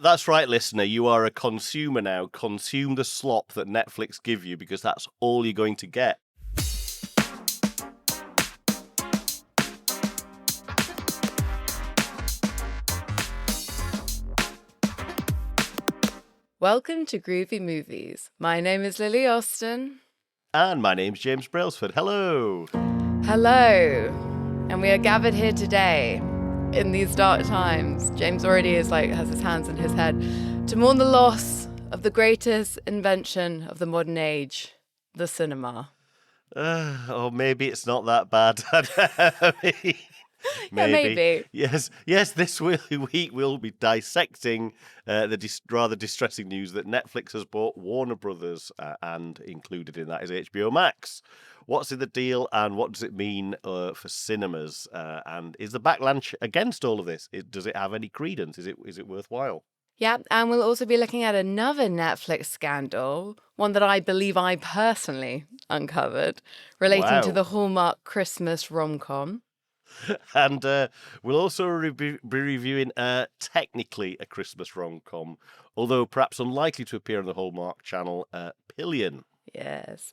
That's right, listener. You are a consumer now. Consume the slop that Netflix give you because that's all you're going to get. Welcome to Groovy Movies. My name is Lily Austin. And my name's James Brailsford. Hello. Hello. And we are gathered here today in these dark times. James already has his hands in his head to mourn the loss of the greatest invention of the modern age, the cinema. Or maybe it's not that bad. Maybe. Yeah, maybe. Yes. This week we'll be dissecting the rather distressing news that Netflix has bought Warner Brothers, and included in that is HBO Max. What's in the deal, and what does it mean for cinemas? And is the backlash against all of this? Does it have any credence? Is it worthwhile? Yeah, and we'll also be looking at another Netflix scandal, one that I believe I personally uncovered, relating to the Hallmark Christmas rom-com. And we'll also be reviewing technically a Christmas rom-com, although perhaps unlikely to appear on the Hallmark Channel, Pillion. Yes.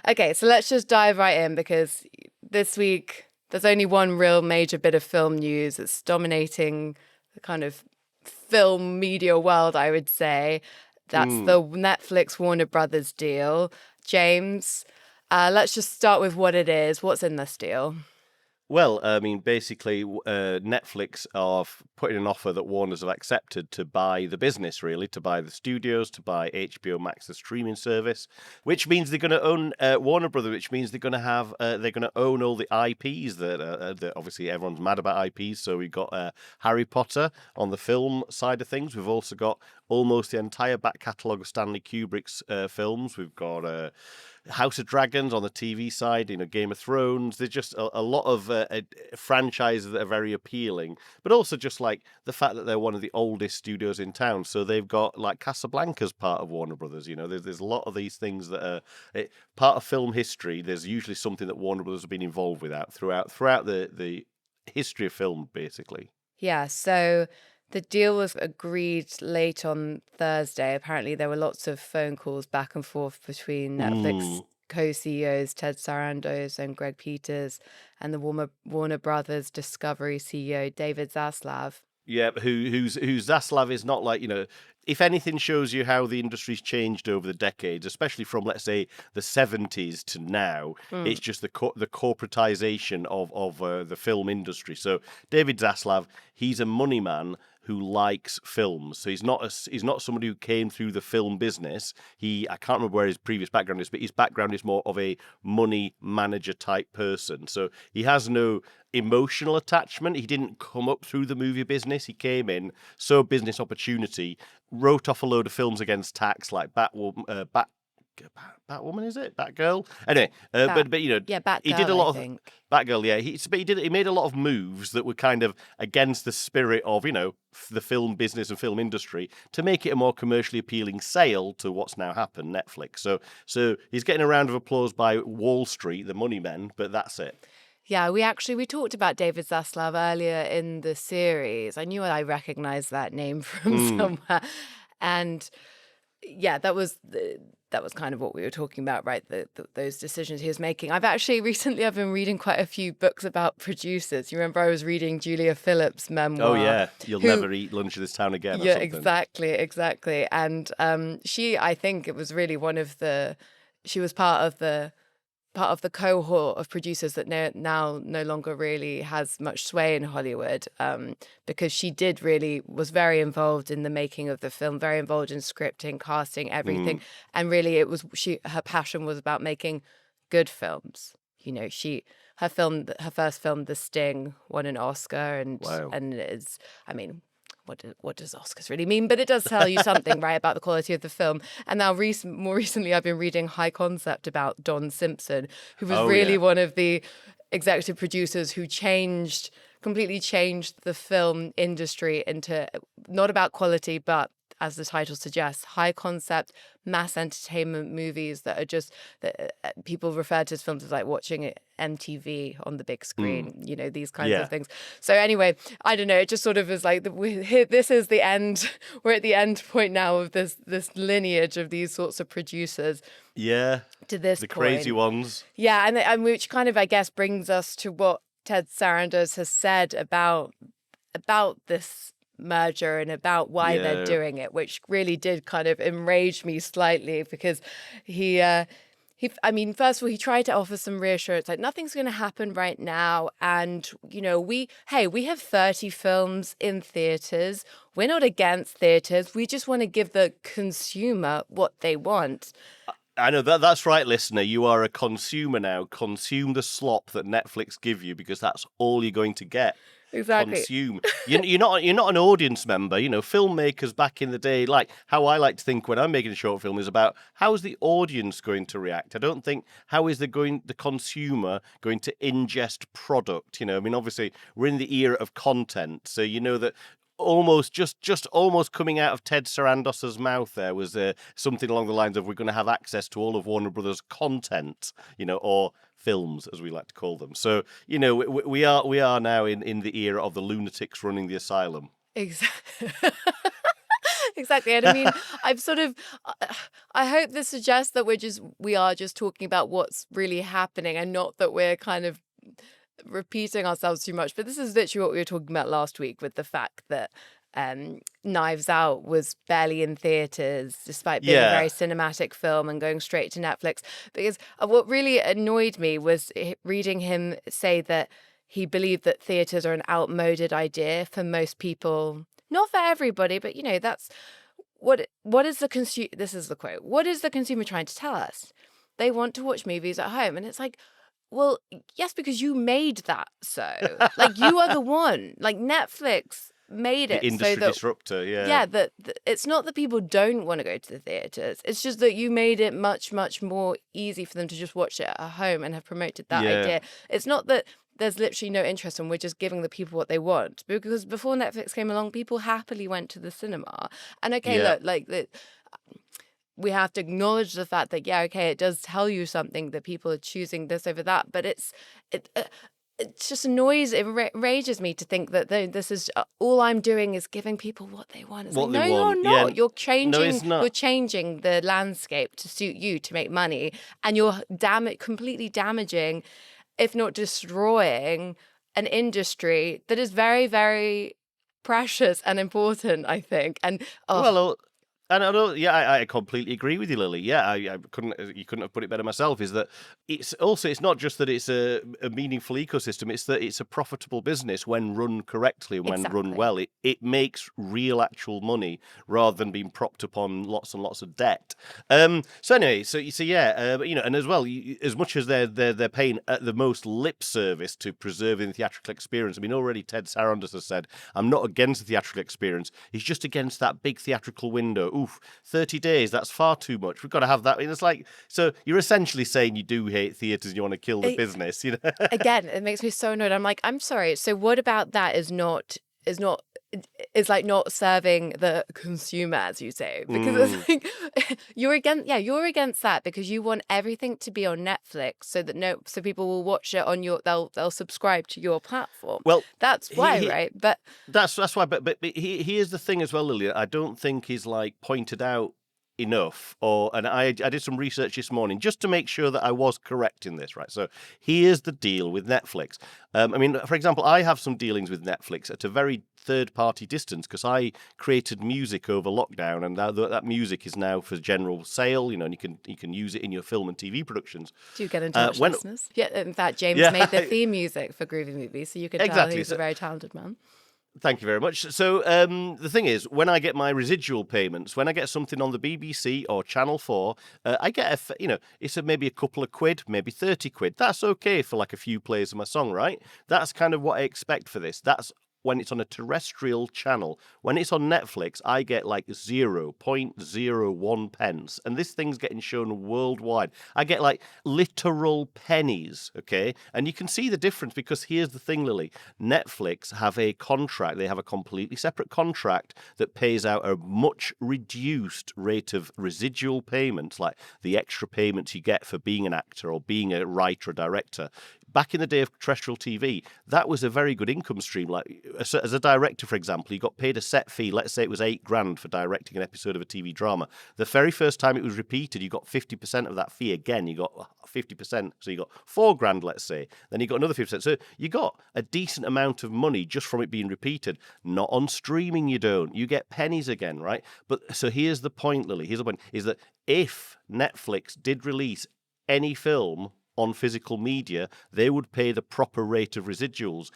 Okay, so let's just dive right in because this week there's only one real major bit of film news that's dominating the kind of film media world, I would say. That's the Netflix Warner Brothers deal. James, let's just start with what it is. What's in this deal? Well, I mean, basically, Netflix are putting an offer that Warner's have accepted to buy the business, really, to buy the studios, to buy HBO Max, the streaming service, which means they're going to own Warner Brothers, which means they're going to own all the IPs that obviously everyone's mad about IPs. So we've got Harry Potter on the film side of things. We've also got almost the entire back catalogue of Stanley Kubrick's films. We've got House of Dragons on the TV side, Game of Thrones. There's just a lot of franchises that are very appealing, but also just like the fact that they're one of the oldest studios in town. So they've got like Casablanca's part of Warner Brothers. There's a lot of these things that are part of film history. There's usually something that Warner Brothers have been involved with throughout the history of film, basically. Yeah, so the deal was agreed late on Thursday. Apparently, there were lots of phone calls back and forth between Netflix co-CEOs Ted Sarandos and Greg Peters and the Warner Brothers Discovery CEO David Zaslav. Yeah, who Zaslav is not like, if anything shows you how the industry's changed over the decades, especially from, let's say, the 70s to now, it's just the corporatization of the film industry. So David Zaslav, he's a money man who likes films. So he's not somebody who came through the film business. I can't remember where his previous background is, but his background is more of a money manager type person. So he has no emotional attachment. He didn't come up through the movie business. He came in, saw business opportunity, wrote off a load of films against tax like Batwoman, is it? Batgirl? Anyway, Batgirl, he did a lot I of think. Batgirl, yeah. He made a lot of moves that were kind of against the spirit of, the film business and film industry to make it a more commercially appealing sale to what's now happened, Netflix. So he's getting a round of applause by Wall Street, the money men, but that's it. Yeah, we talked about David Zaslav earlier in the series. I knew I recognized that name from somewhere. And yeah, that was kind of what we were talking about, right? Those decisions he was making. I've been reading quite a few books about producers. You remember I was reading Julia Phillips' memoir. Oh yeah, You'll Never Eat Lunch in This Town Again. Yeah, exactly. And she, I think it was really she was part of the cohort of producers that now no longer really has much sway in Hollywood, because she was very involved in the making of the film, very involved in scripting, casting, everything. And really her passion was about making good films. Her first film, The Sting, won an Oscar, and is, what does Oscars really mean? But it does tell you something, right, about the quality of the film. And now, more recently, I've been reading High Concept about Don Simpson, who was one of the executive producers who completely changed the film industry into not about quality, but as the title suggests, high concept, mass entertainment movies that are just that people refer to as films as like watching it MTV on the big screen, these kinds of Yeah. things. So anyway, I don't know. It just sort of is like this is the end. We're at the end point now of this lineage of these sorts of producers. Yeah. To this the point. Crazy ones. Yeah, and which kind of, I guess, brings us to what Ted Sarandos has said about this merger and about why they're doing it, which really did kind of enrage me slightly because I mean, first of all, he tried to offer some reassurance, like nothing's going to happen right now. And, we have 30 films in theaters. We're not against theaters. We just want to give the consumer what they want. I know that's right, listener. You are a consumer now. Consume the slop that Netflix give you because that's all you're going to get. Exactly. Consume. You're not an audience member. Filmmakers back in the day, like how I like to think when I'm making a short film, is about how is the audience going to react. I don't think how is the consumer going to ingest product. Obviously we're in the era of content, so that. Almost almost coming out of Ted Sarandos's mouth there was something along the lines of we're going to have access to all of Warner Brothers content, or films as we like to call them. So we are now in the era of the lunatics running the asylum. Exactly. Exactly. And I mean, I hope this suggests that we are just talking about what's really happening and not that we're kind of repeating ourselves too much. But this is literally what we were talking about last week with the fact that Knives Out was barely in theaters despite being a very cinematic film and going straight to Netflix. Because what really annoyed me was reading him say that he believed that theaters are an outmoded idea for most people. Not for everybody, but that's what is the consumer. This is the quote. What is the consumer trying to tell us? They want to watch movies at home, and it's like, well, yes, because you made that so. Like, you are the one. Like, Netflix made it. The industry disruptor, yeah. Yeah, that it's not that people don't want to go to the theatres. It's just that you made it much, much more easy for them to just watch it at home and have promoted that idea. It's not that there's literally no interest and we're just giving the people what they want. Because before Netflix came along, people happily went to the cinema. And look, like we have to acknowledge the fact that, it does tell you something that people are choosing this over that, but it just annoys, it enrages me to think that this is all I'm doing is giving people what they want. It's what like, they no, want. you're not. Yeah. You're changing. No, it's not. You're changing the landscape to suit you to make money, and you're completely damaging, if not destroying, an industry that is very, very precious and important, I think. And and I don't. Yeah, I completely agree with you, Lily. Yeah, I couldn't. You couldn't have put it better myself. Is that it's not just that it's a meaningful ecosystem. It's that it's a profitable business when run correctly and when run well. It makes real actual money rather than being propped upon lots and lots of debt. So anyway, and as well, as much as they're paying at the most lip service to preserving the theatrical experience. I mean, already Ted Sarandos has said, "I'm not against the theatrical experience. He's just against that big theatrical window." 30 days, that's far too much. We've got to have that. It's like, so you're essentially saying you do hate theatres and you want to kill the business, Again, it makes me so annoyed. I'm like, I'm sorry. So what about that is like not serving the consumer, as you say, because it's like you're against that because you want everything to be on Netflix so people will watch it on they'll subscribe to your platform. Well, that's why, right? But that's why. But here's the thing as well, Lily. I don't think is like pointed out enough, and I did some research this morning just to make sure that I was correct in this, right? So here's the deal with Netflix. I mean, for example, I have some dealings with Netflix at a very third-party distance because I created music over lockdown, and that music is now for general sale, and you can use it in your film and TV productions. Do you get in touch, listeners? Yeah, in fact, James made the theme music for Groovy Movies, so you can tell he's a very talented man. Thank you very much. So the thing is, when I get my residual payments, when I get something on the BBC or Channel 4, I get it's maybe a couple of quid, maybe 30 quid. That's okay for like a few plays of my song, right? That's kind of what I expect for this. That's when it's on a terrestrial channel. When it's on Netflix, I get like 0.01 pence, and this thing's getting shown worldwide. I get like literal pennies, okay? And you can see the difference, because here's the thing, Lily. Netflix have a contract. They have a completely separate contract that pays out a much reduced rate of residual payments, like the extra payments you get for being an actor or being a writer or director. Back in the day of terrestrial TV, that was a very good income stream. Like as a director, for example, you got paid a set fee. Let's say it was $8,000 for directing an episode of a TV drama. The very first time it was repeated, you got 50% of that fee again. You got 50%, so you got $4,000, let's say. Then you got another 50%. So you got a decent amount of money just from it being repeated. Not on streaming, you don't. You get pennies again, right? But so here's the point, Lily. Here's the point: is that if Netflix did release any film on physical media, they would pay the proper rate of residuals.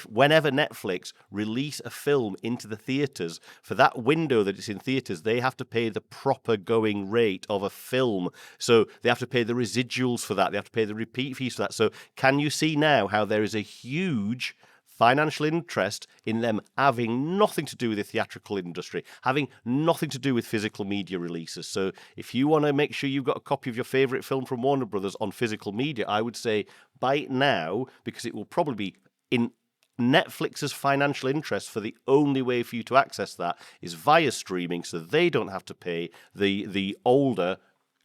Whenever Netflix release a film into the theaters, for that window that it's in theaters, they have to pay the proper going rate of a film. So they have to pay the residuals for that. They have to pay the repeat fees for that. So can you see now how there is a huge financial interest in them having nothing to do with the theatrical industry, having nothing to do with physical media releases? So if you want to make sure you've got a copy of your favourite film from Warner Brothers on physical media, I would say buy it now, because it will probably be in Netflix's financial interest, for the only way for you to access that is via streaming, so they don't have to pay the older,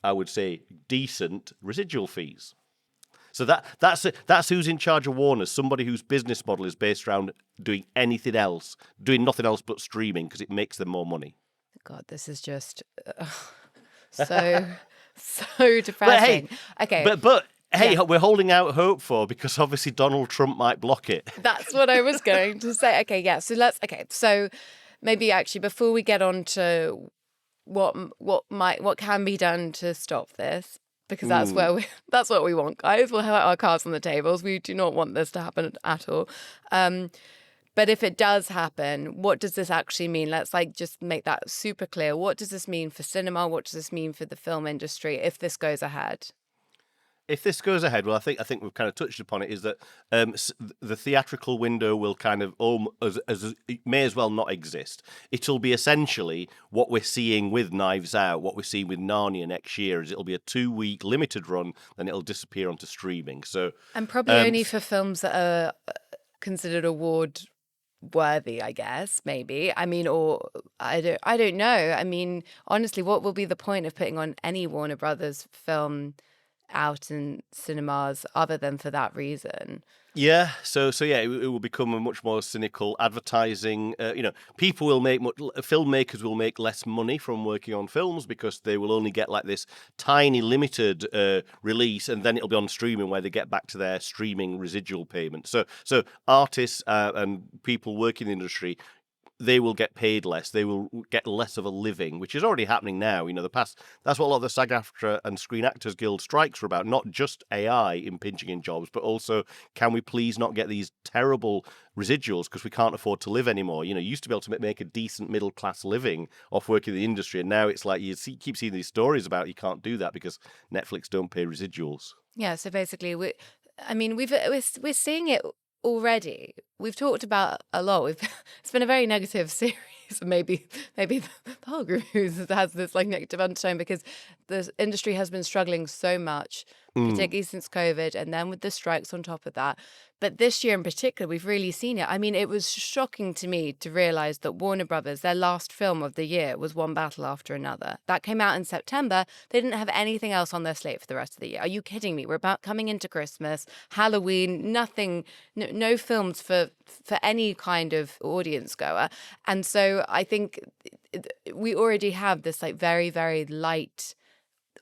I would say, decent residual fees. So that's who's in charge of Warner. Somebody whose business model is based around doing nothing else but streaming, because it makes them more money. God, this is just so depressing. Okay, but hey, we're holding out hope because obviously Donald Trump might block it. That's what I was going to say. Okay, yeah. So maybe actually before we get on to what can be done to stop this, because that's what we want, guys. We'll have our cards on the tables. We do not want this to happen at all. But if it does happen, what does this actually mean? Let's just make that super clear. What does this mean for cinema? What does this mean for the film industry if this goes ahead? If this goes ahead, well, I think we've kind of touched upon it, is that the theatrical window will kind of it may as well not exist. It'll be essentially what we're seeing with Knives Out, what we're seeing with Narnia next year. Is it'll be a 2-week limited run, then it'll disappear onto streaming. So and probably only for films that are considered award worthy, I guess, maybe. I mean, or I don't know. I mean, honestly, what will be the point of putting on any Warner Brothers film out in cinemas other than for that reason? Yeah, so yeah, it will become a much more cynical advertising. People will filmmakers will make less money from working on films, because they will only get like this tiny limited release, and then it'll be on streaming where they get back to their streaming residual payment. So artists and people working in the industry, they will get paid less. They will get less of a living, which is already happening now. That's what a lot of the SAG-AFTRA and Screen Actors Guild strikes were about. Not just AI impinging in jobs, but also, can we please not get these terrible residuals because we can't afford to live anymore? You used to be able to make a decent middle-class living off working in the industry, and now it's like keep seeing these stories about you can't do that because Netflix don't pay residuals. Yeah, so basically, we're seeing it already. We've talked about a lot. It's been a very negative series. Maybe the whole group has this negative undertone, because the industry has been struggling so much, particularly since COVID, and then with the strikes on top of that. But this year in particular, we've really seen it. I mean, it was shocking to me to realize that Warner Brothers, their last film of the year was One Battle After Another. That came out in September. They didn't have anything else on their slate for the rest of the year. Are you kidding me? We're about coming into Christmas, Halloween, nothing, no films for any kind of audience goer. And so I think we already have this very, very light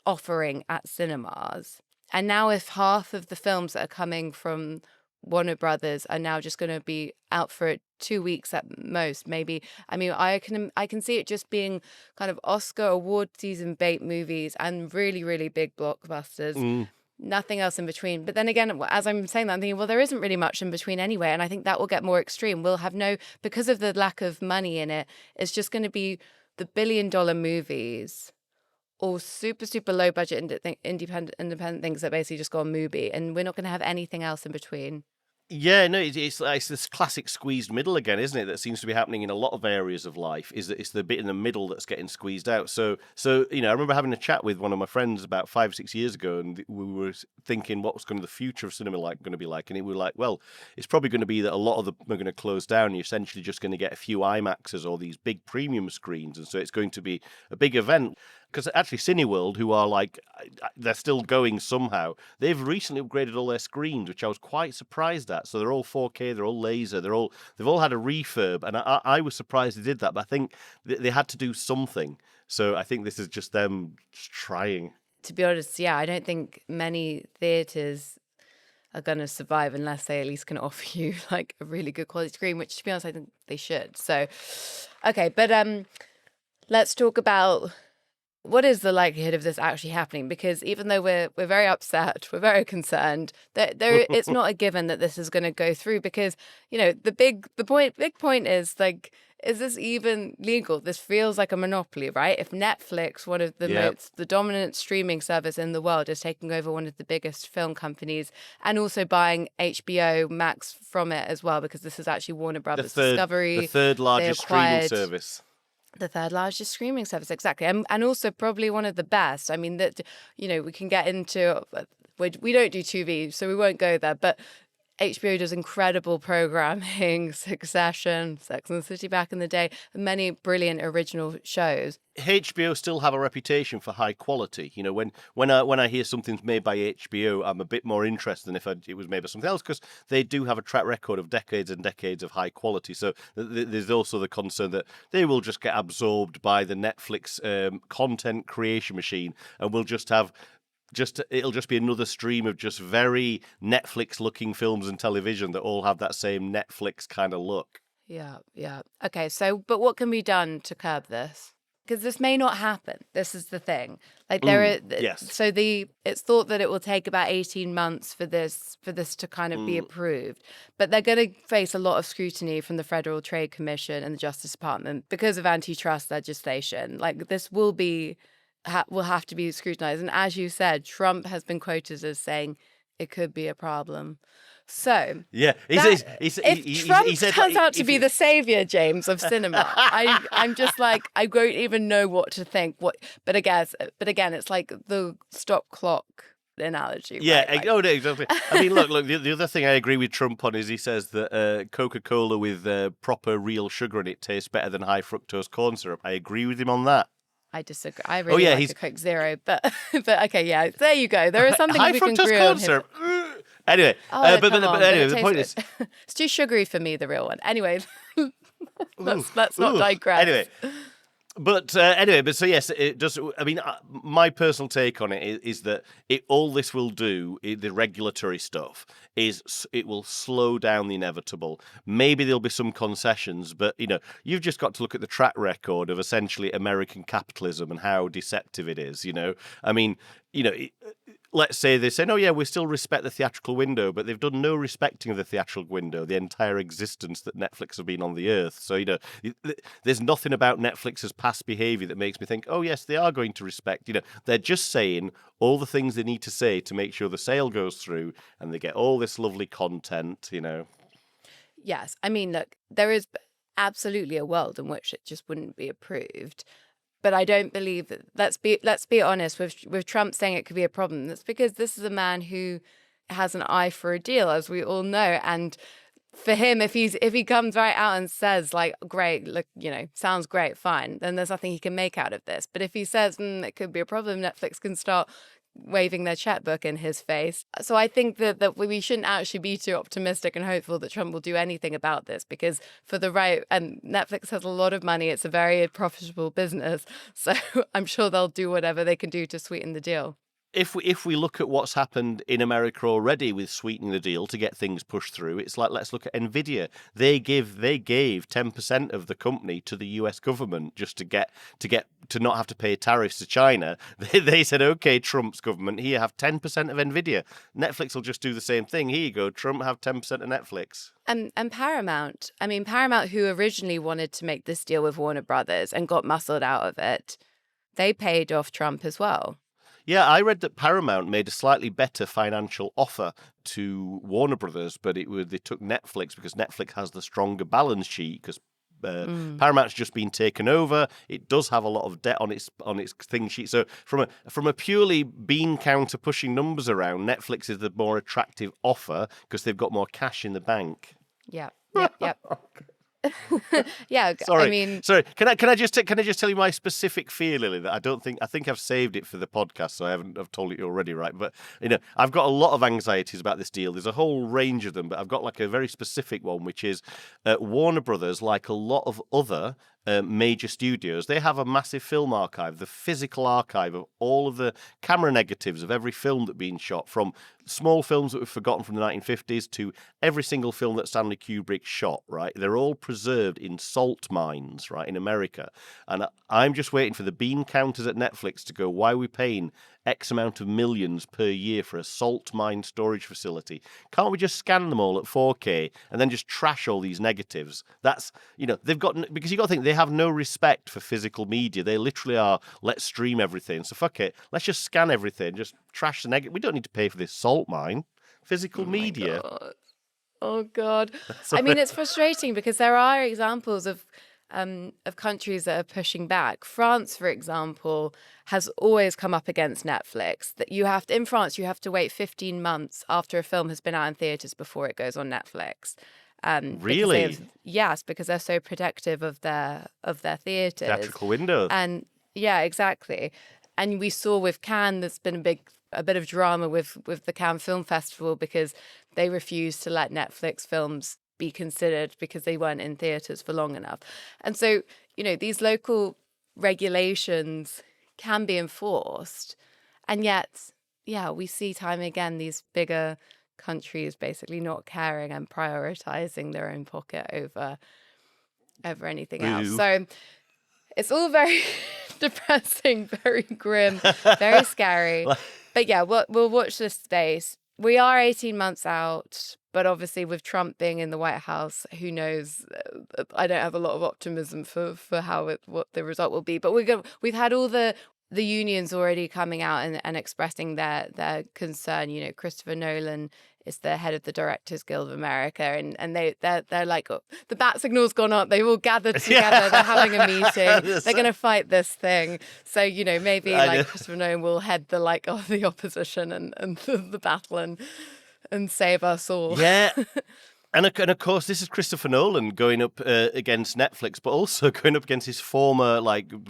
offering at cinemas. And now if half of the films that are coming from Warner Brothers are now just going to be out for 2 weeks at most, maybe. I mean, I can see it just being kind of Oscar award season bait movies and really, really big blockbusters. Nothing else in between. But then again, as I'm saying that, I'm thinking, well, there isn't really much in between anyway. And I think that will get more extreme. We'll have because of the lack of money in it, it's just going to be the billion-dollar movies, or super, super low budget independent things that basically just go on Mubi. And we're not going to have anything else in between. Yeah, no, it's this classic squeezed middle again, isn't it? That seems to be happening in a lot of areas of life. Is that it's the bit in the middle that's getting squeezed out. So I remember having a chat with one of my friends about 5 or 6 years ago, and we were thinking what was going to the future of cinema going to be like, and we were like, well, it's probably going to be that a lot of them are going to close down. And you're essentially just going to get a few IMAXs or these big premium screens, and so it's going to be a big event. Because actually, Cineworld, who are they're still going somehow, they've recently upgraded all their screens, which I was quite surprised at. So they're all 4K, they're all laser, they've all had a refurb, and I was surprised they did that. But I think they had to do something. So I think this is just them trying. To be honest, yeah, I don't think many theaters are going to survive unless they at least can offer you like a really good quality screen, which to be honest, I think they should. So, okay, but let's talk about what is the likelihood of this actually happening? Because even though we're very upset, we're very concerned, it's not a given that this is going to go through. Because the big point is like, is this even legal? This feels like a monopoly, right? If Netflix, one of the dominant streaming service in the world, is taking over one of the biggest film companies and also buying HBO Max from it as well, because this is actually Warner Brothers Discovery, the third largest streaming service. The third largest streaming service, exactly. And also probably one of the best. I mean, that, we can get into, we don't do TV, so we won't go there, but HBO does incredible programming, Succession, Sex and the City back in the day, many brilliant original shows. HBO still have a reputation for high quality. When I hear something's made by HBO, I'm a bit more interested than if it was made by something else, because they do have a track record of decades and decades of high quality. So there's also the concern that they will just get absorbed by the Netflix content creation machine, and we'll just have it'll just be another stream of just very Netflix-looking films and television that all have that same Netflix kind of look. Yeah. Okay, so, but what can be done to curb this? Because this may not happen. This is the thing. Like yes. So it's thought that it will take about 18 months for this to kind of be approved. But they're going to face a lot of scrutiny from the Federal Trade Commission and the Justice Department because of antitrust legislation. Like, this will have to be scrutinized. And as you said, Trump has been quoted as saying it could be a problem. So yeah, if Trump turns out to be the savior, James, of cinema, I'm just like, I won't even know what to think. But again, it's like the stop clock analogy. Yeah, right? no, exactly. I mean, look. The other thing I agree with Trump on is he says that Coca-Cola with proper real sugar in it tastes better than high fructose corn syrup. I agree with him on that. I disagree. I really like a Coke Zero, but okay, yeah, there you go. There is something we can agree on. Syrup. Anyway, but anyway, the point is, it's too sugary for me, the real one. Anyway, let's not digress. Anyway. But so yes, it does. I mean, my personal take on it is that all this will do, the regulatory stuff, is it will slow down the inevitable. Maybe there'll be some concessions, but you've just got to look at the track record of essentially American capitalism and how deceptive it is. I mean, let's say they say, oh yeah, we still respect the theatrical window, but they've done no respecting of the theatrical window, the entire existence that Netflix have been on the earth. So, there's nothing about Netflix's past behavior that makes me think, oh yes, they are going to respect. They're just saying all the things they need to say to make sure the sale goes through and they get all this lovely content, Yes. I mean, look, there is absolutely a world in which it just wouldn't be approved. But I don't believe that. Let's be honest. With Trump saying it could be a problem, that's because this is a man who has an eye for a deal, as we all know. And for him, if he comes right out and says like, "Great, look, sounds great, fine," then there's nothing he can make out of this. But if he says it could be a problem, Netflix can start waving their checkbook in his face. So I think that we shouldn't actually be too optimistic and hopeful that Trump will do anything about this, because and Netflix has a lot of money. It's a very profitable business. So I'm sure they'll do whatever they can do to sweeten the deal. If we look at what's happened in America already with sweetening the deal to get things pushed through, it's like, let's look at Nvidia. They gave 10% of the company to the US government just to not have to pay tariffs to China. They said, okay, Trump's government, here, have 10% of Nvidia. Netflix will just do the same thing. Here you go, Trump, have 10% of Netflix. And Paramount. I mean, Paramount, who originally wanted to make this deal with Warner Brothers and got muscled out of it, they paid off Trump as well. Yeah, I read that Paramount made a slightly better financial offer to Warner Brothers, but they took Netflix because Netflix has the stronger balance sheet because Mm. Paramount's just been taken over. It does have a lot of debt on its thing sheet. So from a purely bean counter pushing numbers around, Netflix is the more attractive offer because they've got more cash in the bank. Yep. Yeah, I Sorry, mean, sorry. Can I just tell you my specific fear, Lily? That I think I've saved it for the podcast, so I've told it already, right? But I've got a lot of anxieties about this deal. There's a whole range of them, but I've got like a very specific one, which is Warner Brothers, like a lot of other major studios, they have a massive film archive, the physical archive of all of the camera negatives of every film that's been shot, from small films that we've forgotten from the 1950s to every single film that Stanley Kubrick shot, right? They're all preserved in salt mines, right, in America. And I'm just waiting for the bean counters at Netflix to go, why are we paying X amount of millions per year for a salt mine storage facility? Can't we just scan them all at 4K and then just trash all these negatives? That's, they've got, because you got to think, they have no respect for physical media. They literally are, let's stream everything. So fuck it. Let's just scan everything, just trash the negative. We don't need to pay for this salt mine. Physical media. God. Oh God. I mean, it's frustrating because there are examples of countries that are pushing back. France, for example, has always come up against Netflix. That in France, you have to wait 15 months after a film has been out in theaters before it goes on Netflix. Really? Yes, because they're so protective of their theaters. Theatrical windows. And yeah, exactly. And we saw with Cannes, there's been a bit of drama with the Cannes Film Festival because they refused to let Netflix films be considered because they weren't in theaters for long enough. And so, these local regulations can be enforced. And yet, yeah, we see time and again these bigger countries basically not caring and prioritizing their own pocket over anything else. Boo. So it's all very depressing, very grim, very scary. But yeah, we'll watch this space. We are 18 months out, but obviously with Trump being in the White House, who knows? I don't have a lot of optimism for what the result will be. But we've had all the unions already coming out and expressing their concern. Christopher Nolan is the head of the Directors Guild of America, and they're like, oh, the bat signal's gone up. They've all gathered together. They're having a meeting. They're going to fight this thing. So maybe Christopher Nolan will head the opposition and the battle and save us all. Yeah. And of course, this is Christopher Nolan going up against Netflix, but also going up against his former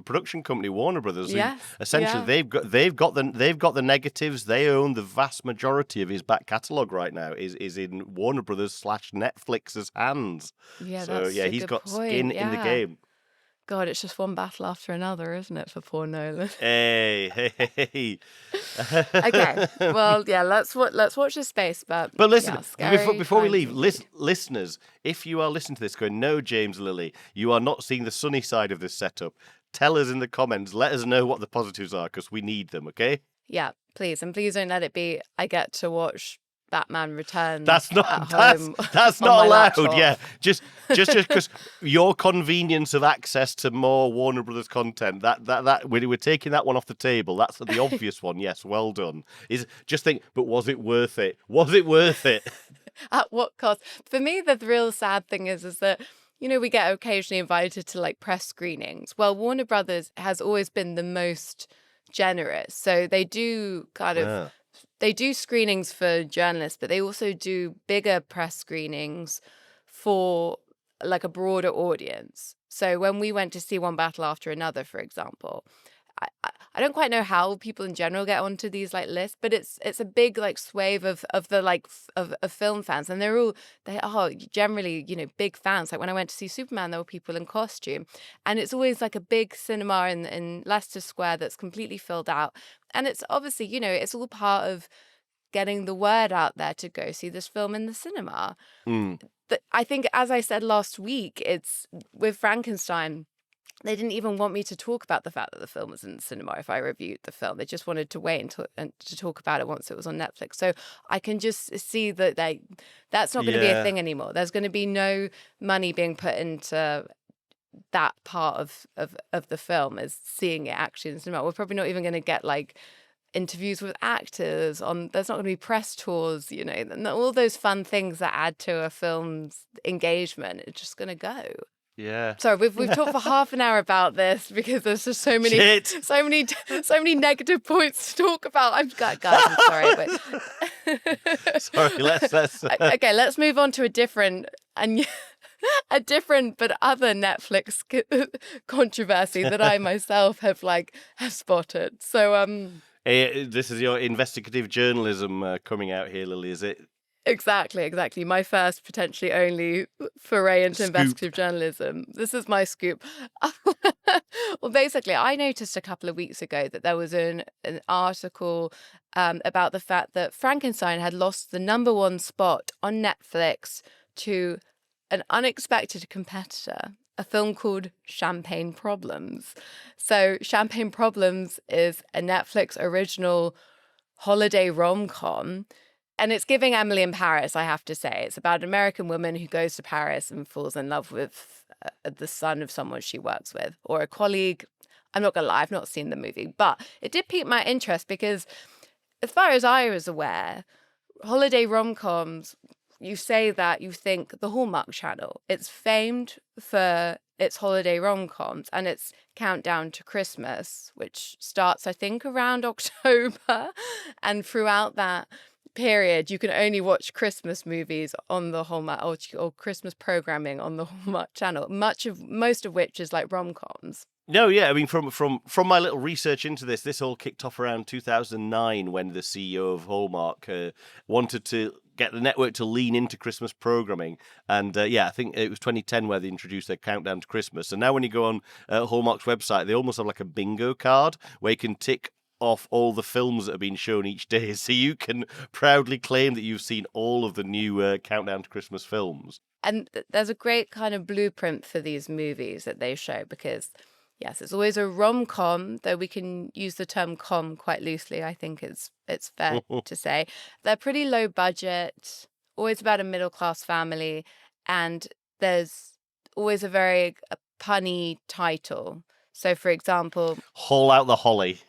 production company, Warner Brothers. Yes, essentially, they've got the negatives. They own the vast majority of his back catalogue right now. Is in Warner Brothers / Netflix's hands. Yeah, so that's he's got skin in the game. God, it's just one battle after another, isn't it, for poor Nolan? Hey. Okay, well, yeah, let's watch this space. But listen, yeah, before we leave, listeners, if you are listening to this going, no, James Lilly, you are not seeing the sunny side of this setup, tell us in the comments. Let us know what the positives are, because we need them, okay? Yeah, please. And please don't let it be, I get to watch Batman Returns. That's not that's not allowed. Laptop. Yeah, just because your convenience of access to more Warner Brothers content. That we're taking that one off the table. That's the obvious one. Yes, well done. But was it worth it? Was it worth it? At what cost? For me, the real sad thing is that we get occasionally invited to press screenings. Well, Warner Brothers has always been the most generous, so they do They do screenings for journalists, but they also do bigger press screenings for a broader audience. So when we went to see One Battle After Another, for example, I don't quite know how people in general get onto these lists, but it's a big swathe of film fans, and they are generally big fans. Like when I went to see Superman, there were people in costume, and it's always a big cinema in Leicester Square that's completely filled out, and it's obviously it's all part of getting the word out there to go see this film in the cinema. But I think, as I said last week, it's with Frankenstein. They didn't even want me to talk about the fact that the film was in the cinema if I reviewed the film. They just wanted to wait to talk about it once it was on Netflix. So I can just see that that's not going to be a thing anymore. There's going to be no money being put into that part of the film as seeing it actually in the cinema. We're probably not even going to get interviews with actors, there's not going to be press tours, and all those fun things that add to a film's engagement. It's just going to go. Yeah. Sorry, we've talked for half an hour about this because there's just so many Shit. so many negative points to talk about. Guys, I'm sorry, but Sorry, let's okay, let's move on to a different but other Netflix controversy that I myself have spotted. So this is your investigative journalism coming out here, Lily, is it? Exactly. My first, potentially only foray into Scoop. investigative journalism. This is my scoop. Well, basically, I noticed a couple of weeks ago that there was an article about the fact that Frankenstein had lost the #1 spot on Netflix to an unexpected competitor, a film called Champagne Problems. So Champagne Problems is a Netflix original holiday rom-com. And it's giving Emily in Paris, I have to say. It's about an American woman who goes to Paris and falls in love with the son of someone she works with or a colleague. I'm not going to lie, I've not seen the movie, but it did pique my interest because as far as I was aware, holiday rom-coms, you say that you think the Hallmark Channel. It's famed for its holiday rom-coms and its countdown to Christmas, which starts, I think, around October. And throughout that period, you can only watch Christmas movies on the Hallmark or Christmas programming on the Hallmark Channel. Most of which is like rom-coms. No, yeah, I mean, from my little research into this all kicked off around 2009 when the CEO of Hallmark wanted to get the network to lean into Christmas programming. And I think it was 2010 where they introduced their countdown to Christmas. And now when you go on Hallmark's website, they almost have like a bingo card where you can tick off all the films that have been shown each day, so you can proudly claim that you've seen all of the new countdown to Christmas films. And there's a great kind of blueprint for these movies that they show because, yes, it's always a rom-com, though we can use the term com quite loosely. I think it's fair to say. They're pretty low budget, always about a middle-class family, and there's always a very punny title. So, for example... Haul out the holly.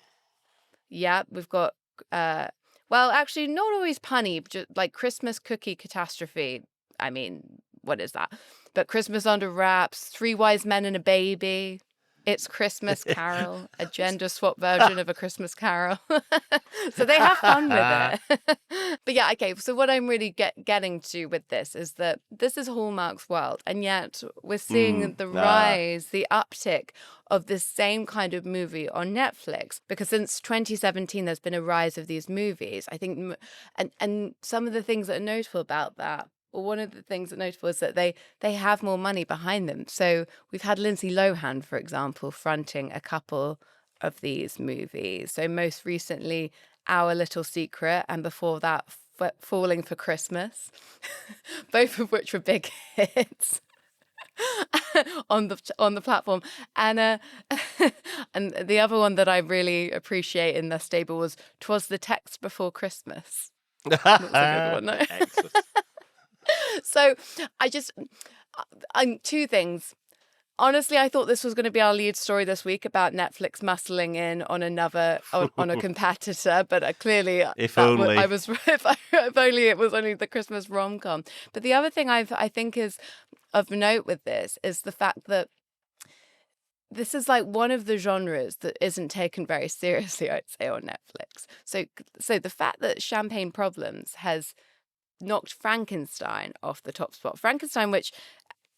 Yeah, we've got, well, actually, not always punny, just like Christmas Cookie Catastrophe. I mean, what is that? But Christmas Under Wraps, Three Wise Men and a Baby, It's Christmas Carol, a gender swap version of A Christmas Carol. So they have fun with it. But yeah, okay, so what I'm really getting to with this is that this is Hallmark's world, and yet we're seeing the rise, the uptick of this same kind of movie on Netflix, because since 2017 there's been a rise of these movies, I think, and some of the things that are notable about that, well, one of the things that notable is that they have more money behind them. So we've had Lindsay Lohan, for example, fronting a couple of these movies. So most recently, Our Little Secret, and before that, Falling for Christmas, both of which were big hits on the platform. And and the other one that I really appreciate in their stable was 'Twas the Text Before Christmas. That was a good one, no? Excellent. So two things. Honestly, I thought this was going to be our lead story this week about Netflix muscling in on on a competitor, but clearly, if only it was only the Christmas rom-com. But the other thing I think is of note with this is the fact that this is like one of the genres that isn't taken very seriously, I'd say, on Netflix. So the fact that Champagne Problems has knocked Frankenstein off the top spot. Frankenstein, which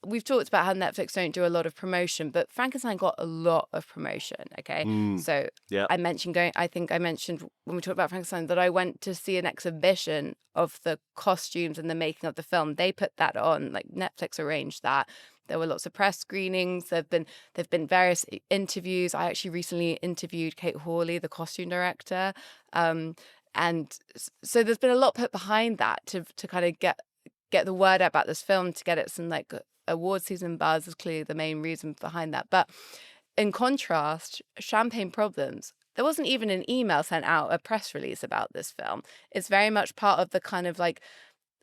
we've talked about how Netflix don't do a lot of promotion, but Frankenstein got a lot of promotion, okay? So yeah. I mentioned when we talked about Frankenstein that I went to see an exhibition of the costumes and the making of the film. They put that on, like Netflix arranged that. There were lots of press screenings. There've been various interviews. I actually recently interviewed Kate Hawley, the costume director. And so there's been a lot put behind that to kind of get the word out about this film, to get it some like award season buzz is clearly the main reason behind that. But in contrast, Champagne Problems, there wasn't even an email sent out, a press release about this film. It's very much part of the kind of like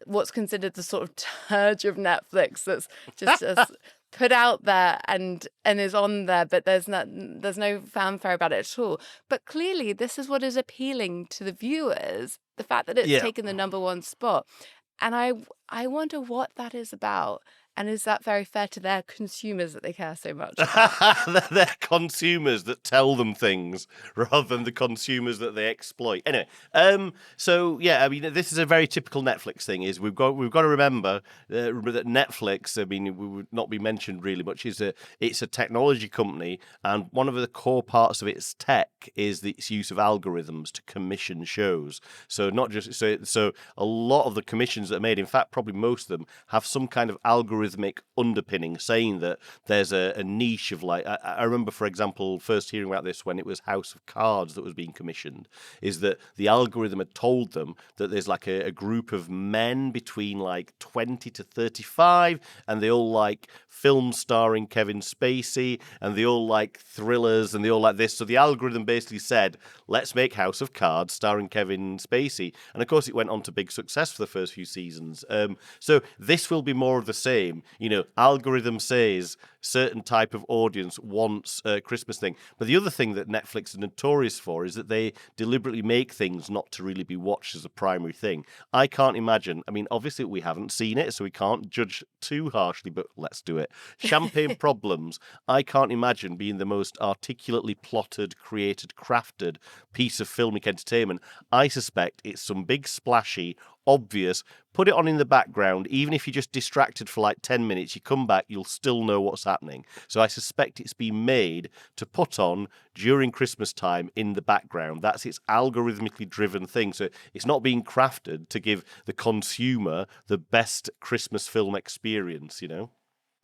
what's considered the sort of turge of Netflix that's just put out there and is on there, but there's no fanfare about it at all. But clearly this is what is appealing to the viewers, the fact that it's Yeah. taken the number one spot. And I wonder what that is about. And is that very fair to their consumers that they care so much about? They're consumers that tell them things rather than the consumers that they exploit. Anyway, so yeah, I mean, this is a very typical Netflix thing. Is we've got to remember that Netflix, I mean, we would not be mentioned really much. It's a technology company, and one of the core parts of its tech is its use of algorithms to commission shows. So not just so a lot of the commissions that are made, in fact, probably most of them have some kind of algorithmic underpinning, saying that there's a niche of like I remember, for example, first hearing about this when it was House of Cards that was being commissioned, is that the algorithm had told them that there's like a group of men between like 20 to 35, and they all like films starring Kevin Spacey, and they all like thrillers, and they all like this. So the algorithm basically said, let's make House of Cards starring Kevin Spacey, and of course it went on to big success for the first few seasons. So this will be more of the same. Algorithm says certain type of audience wants a Christmas thing. But the other thing that Netflix is notorious for is that they deliberately make things not to really be watched as a primary thing. I can't imagine. I mean, obviously we haven't seen it, so we can't judge too harshly, but let's do it. Champagne Problems. I can't imagine being the most articulately plotted, created, crafted piece of filmic entertainment. I suspect it's some big splashy, obvious, put it on in the background. Even if you're just distracted for like 10 minutes, you come back, you'll still know what's happening. So I suspect it's been made to put on during Christmas time in the background. That's its algorithmically driven thing. So it's not being crafted to give the consumer the best Christmas film experience,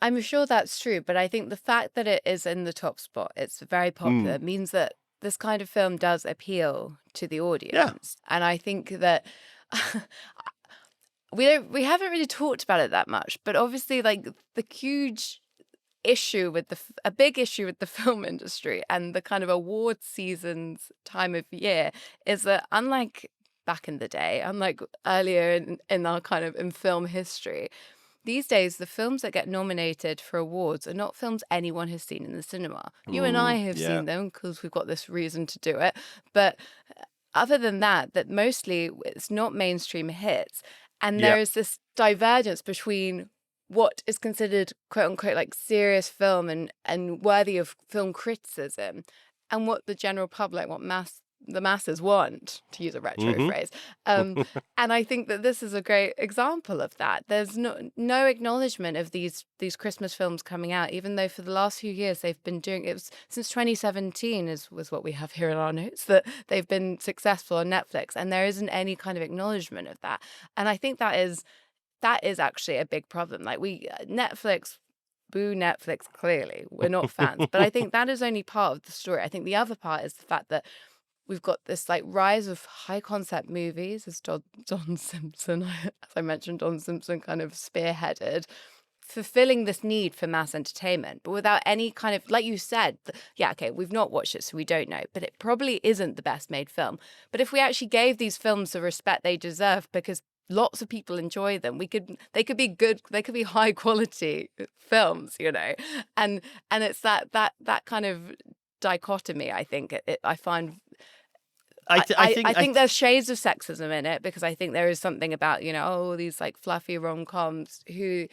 I'm sure that's true, but I think the fact that it is in the top spot, it's very popular, means that this kind of film does appeal to the audience. And I think that we haven't really talked about it that much, but obviously like the huge issue with a big issue with the film industry and the kind of award seasons time of year is that unlike back in the day, unlike earlier in our kind of in film history, these days the films that get nominated for awards are not films anyone has seen in the cinema. You and I have seen them because we've got this reason to do it, but other than that mostly it's not mainstream hits. And there is this divergence between what is considered quote unquote like serious film and worthy of film criticism and what the general public, the masses want, to use a retro phrase. And I think that this is a great example of that. There's no acknowledgement of these Christmas films coming out, even though for the last few years they've been doing it. Was since 2017 was what we have here in our notes, that they've been successful on Netflix, and there isn't any kind of acknowledgement of that. And I think that is actually a big problem. Like Netflix, boo Netflix, clearly. We're not fans. But I think that is only part of the story. I think the other part is the fact that we've got this like rise of high concept movies, as Don Simpson, as I mentioned, Don Simpson kind of spearheaded, fulfilling this need for mass entertainment, but without any kind of, like you said, we've not watched it, so we don't know, but it probably isn't the best made film. But if we actually gave these films the respect they deserve, because lots of people enjoy them, they could be good, they could be high quality films, and it's that kind of dichotomy. I think I find. I think there's shades of sexism in it, because I think there is something about, these like fluffy rom-coms, who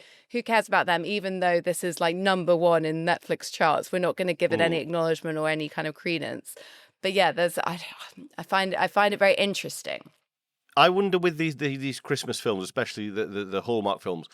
cares about them, even though this is like number one in Netflix charts. We're not going to give it any acknowledgement or any kind of credence. But yeah, I find it very interesting. I wonder with these Christmas films, especially the Hallmark films,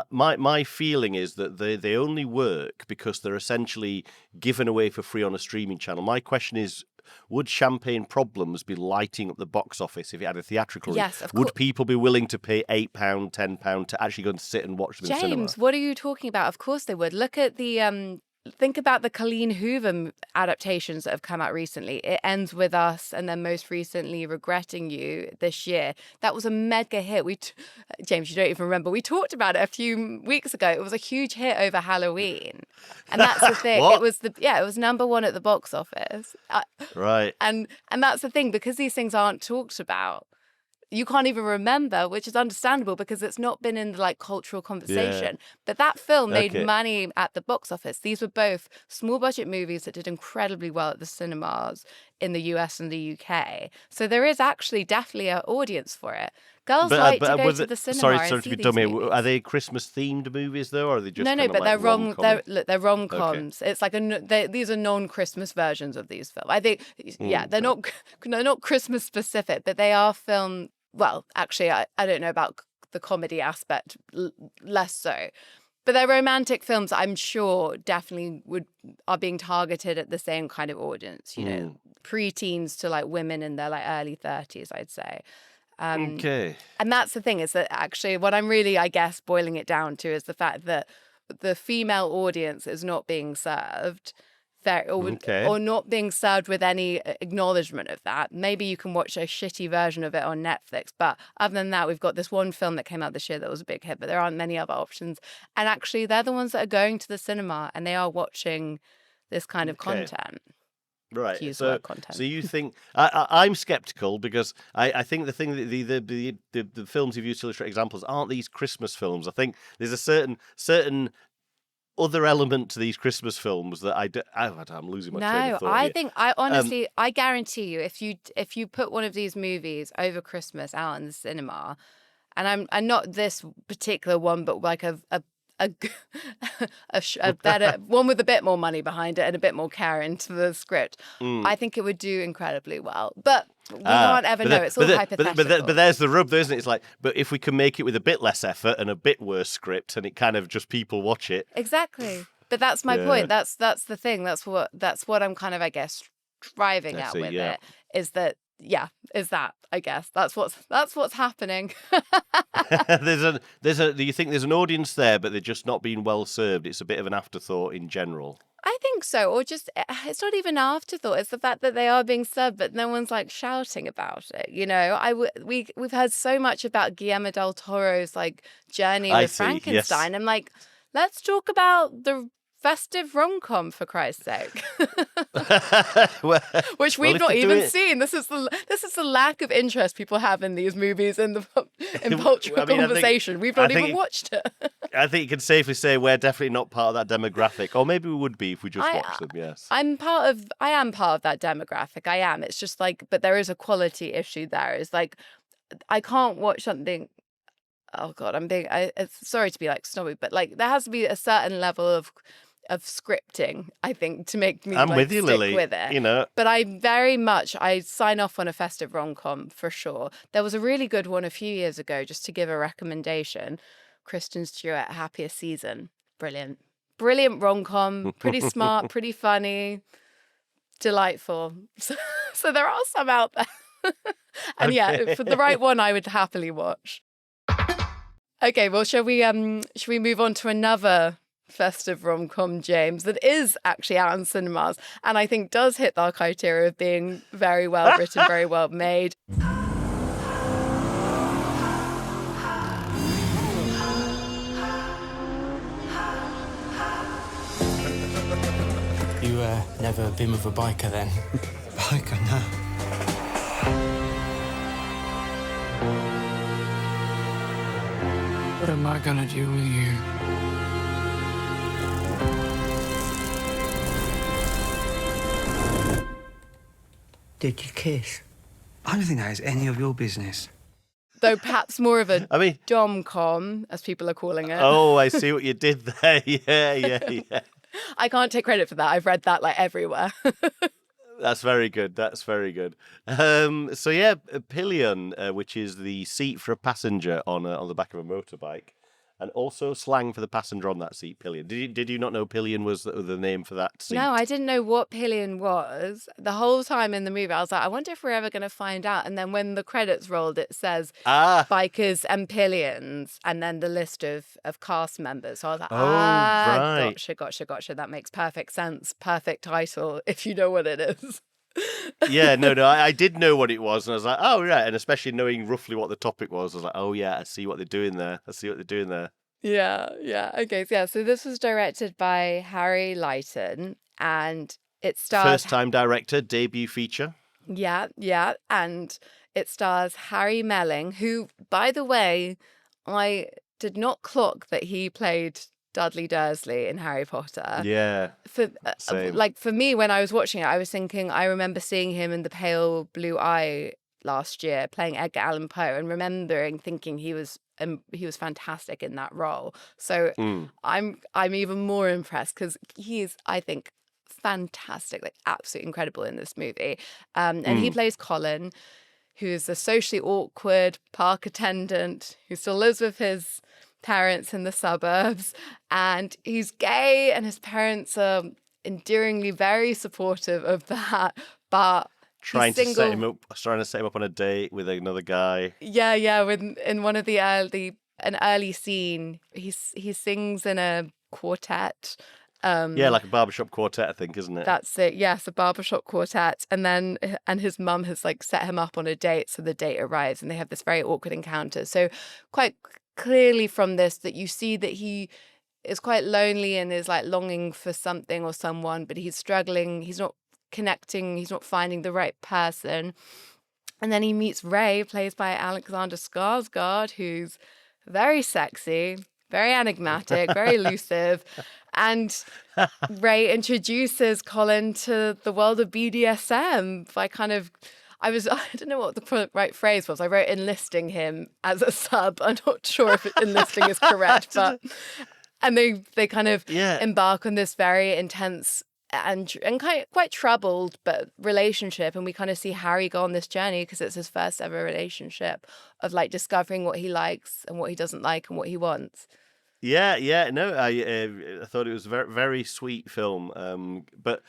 my feeling is that they only work because they're essentially given away for free on a streaming channel. My question is, would Champagne Problems be lighting up the box office if it had a theatrical release? Yes, of course. Would people be willing to pay £8, £10 to actually go and sit and watch them in cinema? James, what are you talking about? Of course they would. Look at think about the Colleen Hoover adaptations that have come out recently. It Ends With Us, and then most recently Regretting You this year. That was a mega hit. James, you don't even remember. We talked about it a few weeks ago. It was a huge hit over Halloween. And that's the thing. It was number one at the box office. Right. And that's the thing, because these things aren't talked about. you can't even remember, which is understandable because it's not been in the like cultural Yeah. conversation. But that film made Okay. money at the box office. These were both small budget movies that did incredibly well at the cinemas in the US and the UK. So there is actually definitely an audience for it. Girls like to go to the cinema and sorry to see be these dumb here. Are movies. they Christmas themed movies though, or are they just No, kind of but like rom-com? they're Okay. rom-coms. It's like these are non-Christmas versions of these films. I think, yeah, they're Okay. not Christmas specific, but they are filmed. Well, actually, I don't know about the comedy aspect, less so. But they're romantic films. I'm sure definitely are being targeted at the same kind of audience. Pre-teens to like women in their like early 30s, I'd say. Okay. And that's the thing, is that actually what I'm really, I guess, boiling it down to is the fact that the female audience is not being served Okay. or not being served with any acknowledgement of that. Maybe you can watch a shitty version of it on Netflix, but other than that, we've got this one film that came out this year that was a big hit, but there aren't many other options. And actually, they're the ones that are going to the cinema and they are watching this kind of Okay. content. Right. To use the word So content. you think I'm skeptical because I think the thing that the films you've used to illustrate examples aren't these Christmas films. I think there's a certain other element to these Christmas films that I'm losing my train No, of thought I here. think I honestly, I guarantee you, if you put one of these movies over Christmas out in the cinema, and I'm not this particular one, but like a better one with a bit more money behind it and a bit more care into the script, I think it would do incredibly well. But we can't ever know. It's all hypothetical. But there's the rub, though, isn't it? It's like, but if we can make it with a bit less effort and a bit worse script, and it kind of just people watch it. Exactly. But that's my point. That's the thing. That's what I'm kind of, I guess, driving at with it. Is that I guess that's what's happening. Do you think there's an audience there, but they're just not being well served? It's a bit of an afterthought in general. I think so, or just it's not even afterthought. It's the fact that they are being served, but no one's like shouting about it. We've heard so much about Guillermo del Toro's like journey with Frankenstein. Yes. I'm like, let's talk about the festive rom-com for Christ's sake, which we've not even seen. This is the lack of interest people have in these movies in cultural conversation. We've not even watched it. I think you can safely say we're definitely not part of that demographic, or maybe we would be if we just watched them. Yes, I am part of that demographic. I am. It's just like, but there is a quality issue there. It's like I can't watch something. Oh God, sorry to be like snobby, but like there has to be a certain level of scripting, I think, to make me with you, stick Lily. with it. But I sign off on a festive rom-com for sure. There was a really good one a few years ago, just to give a recommendation. Kristen Stewart, Happier Season. Brilliant rom-com, pretty smart, pretty funny, delightful. So there are some out there. And yeah, for the right one, I would happily watch. Okay, well, shall we move on to another festive rom-com, James, that is actually out in cinemas and I think does hit our criteria of being very well written, very well made. You never been with a biker then? Biker, no. What am I gonna do with you? Did you kiss? I don't think that is any of your business. Though perhaps more of a dom-com, as people are calling it. Oh, I see what you did there. Yeah. I can't take credit for that. I've read that like everywhere. That's very good. So yeah, Pillion, which is the seat for a passenger on the back of a motorbike, and also slang for the passenger on that seat, Pillion. Did you not know Pillion was the name for that seat? No, I didn't know what Pillion was. The whole time in the movie, I was like, I wonder if we're ever going to find out. And then when the credits rolled, it says bikers and pillions, and then the list of cast members. So I was like, right. Gotcha. That makes perfect sense. Perfect title, if you know what it is. Yeah, no, I did know what it was, and I was like, oh, right, and especially knowing roughly what the topic was, I was like, oh, yeah, I see what they're doing there. Yeah. Okay, so this was directed by Harry Lighton, and it stars... First-time director, debut feature. Yeah. And it stars Harry Melling, who, by the way, I did not clock that he played Dudley Dursley in Harry Potter. Yeah, For same. for me, when I was watching it, I was thinking, I remember seeing him in The Pale Blue Eye last year playing Edgar Allan Poe, and remembering thinking he was fantastic in that role. So Mm. I'm even more impressed because he's, I think, fantastic, like absolutely incredible in this movie. And he plays Colin, who's a socially awkward park attendant who still lives with his parents in the suburbs, and he's gay, and his parents are endearingly very supportive of that, but Trying he's to single. trying to set him up on a date with another guy. Yeah. When in one of an early scene, he sings in a quartet. Yeah, like a barbershop quartet, I think, isn't it? That's it. Yes, a barbershop quartet. And his mum has like set him up on a date. So the date arrives and they have this very awkward encounter. So quite clearly from this that you see that he is quite lonely and is like longing for something or someone, but he's struggling. He's not connecting. He's not finding the right person. And then he meets Ray, played by Alexander Skarsgard, who's very sexy, very enigmatic, very elusive. And Ray introduces Colin to the world of BDSM by I don't know what the right phrase was. I wrote enlisting him as a sub. I'm not sure if enlisting is correct, but and they kind of embark on this very intense and quite troubled but relationship, and we kind of see Harry go on this journey because it's his first ever relationship of like discovering what he likes and what he doesn't like and what he wants. Yeah. No, I thought it was a very, very sweet film. But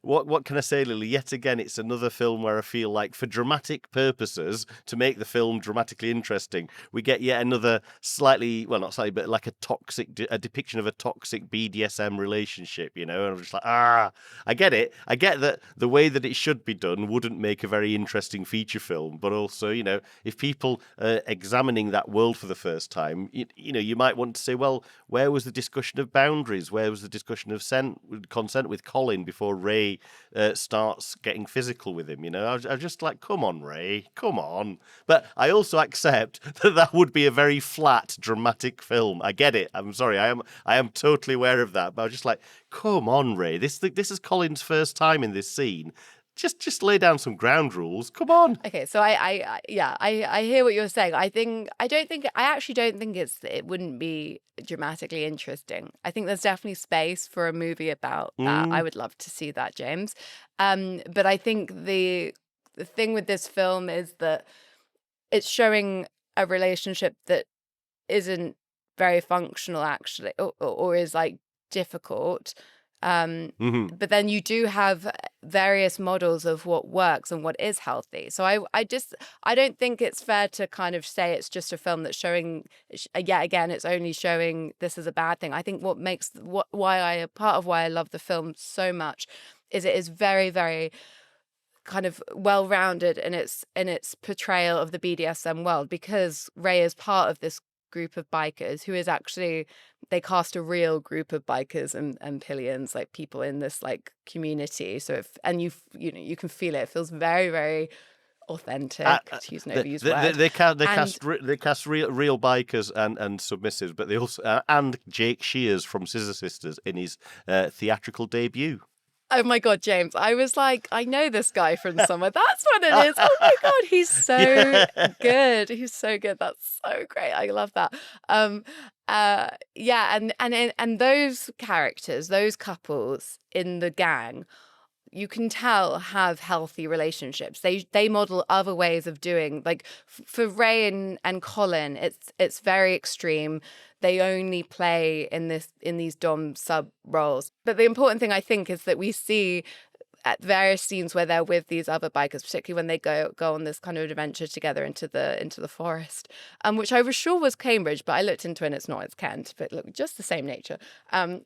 what can I say, Lily? Yet again, it's another film where I feel like, for dramatic purposes, to make the film dramatically interesting, we get yet another not slightly, but like a depiction of a toxic BDSM relationship. And I'm just like, I get it. I get that the way that it should be done wouldn't make a very interesting feature film, but also, if people are examining that world for the first time, you might want to say, well, where was the discussion of boundaries? Where was the discussion of consent with Colin before Ray starts getting physical with him? I was just like, come on, Ray, come on. But I also accept that would be a very flat, dramatic film. I get it. I'm sorry. I am totally aware of that. But I was just like, come on, Ray. This is Colin's first time in this scene. Just lay down some ground rules. Come on. Okay, so I hear what you're saying. I actually don't think it wouldn't be dramatically interesting. I think there's definitely space for a movie about that. I would love to see that, James. But I think the thing with this film is that it's showing a relationship that isn't very functional, actually, or is like difficult. But then you do have various models of what works and what is healthy. So I don't think it's fair to kind of say it's just a film that's showing, yet again, it's only showing this is a bad thing. I think part of why I love the film so much is it is very, very kind of well-rounded in its portrayal of the BDSM world, because Ray is part of this group of bikers who is actually, they cast a real group of bikers and pillions, like people in this like community. So you can feel it. It feels very, very authentic, to use an overused word. They cast real bikers and submissives, but they also and Jake Shears from Scissor Sisters in his theatrical debut. Oh my God, James. I was like, I know this guy from somewhere. That's what it is. Oh my God, he's so good. He's so good. That's so great. I love that. And those characters, those couples in the gang, you can tell have healthy relationships. They model other ways of doing, like for Ray and Colin, it's very extreme. They only play in these dom sub roles. But the important thing, I think, is that we see at various scenes where they're with these other bikers, particularly when they go on this kind of adventure together into the forest, which I was sure was Cambridge, but I looked into it and it's not. It's Kent, but look, just the same nature. That's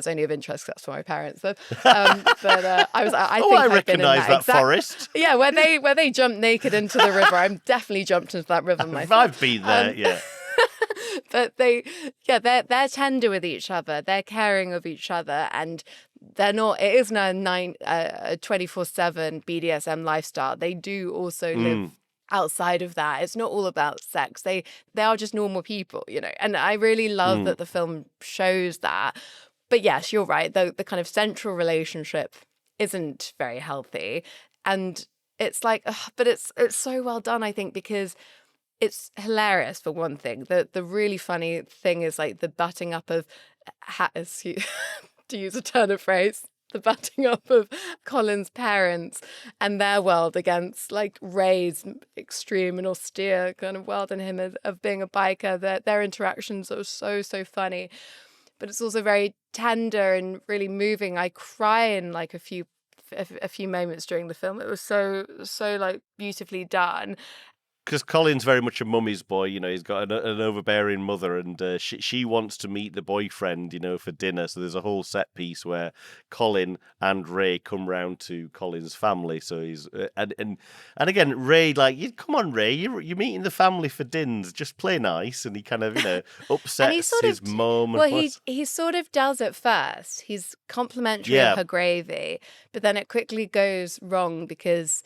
only of interest because that's for my parents. But I recognise that forest. Yeah, where they jump naked into the river. I'm definitely jumped into that river myself. I've been there, yeah. But they're tender with each other. They're caring of each other, and they're not, it isn't a 24/7 BDSM lifestyle. They do also live outside of that. It's not all about sex. They are just normal people, you know. And I really love that the film shows that. But yes, you're right. The kind of central relationship isn't very healthy. And it's like, but it's so well done, I think, because it's hilarious for one thing. The really funny thing is like the butting up of to use a turn of phrase, the butting up of Colin's parents and their world against like Ray's extreme and austere kind of world and him of being a biker. Their interactions are so funny, but it's also very tender and really moving. I cry in like a few moments during the film. It was so like beautifully done. Because Colin's very much a mummy's boy, you know, he's got an overbearing mother, and she wants to meet the boyfriend, you know, for dinner. So there's a whole set piece where Colin and Ray come round to Colin's family. So he's and again, Ray, like, come on, Ray, you're meeting the family for dinners, just play nice. And he kind of, you know, upsets his mum. Well, he sort of does at first. He's complimentary of her gravy, but then it quickly goes wrong because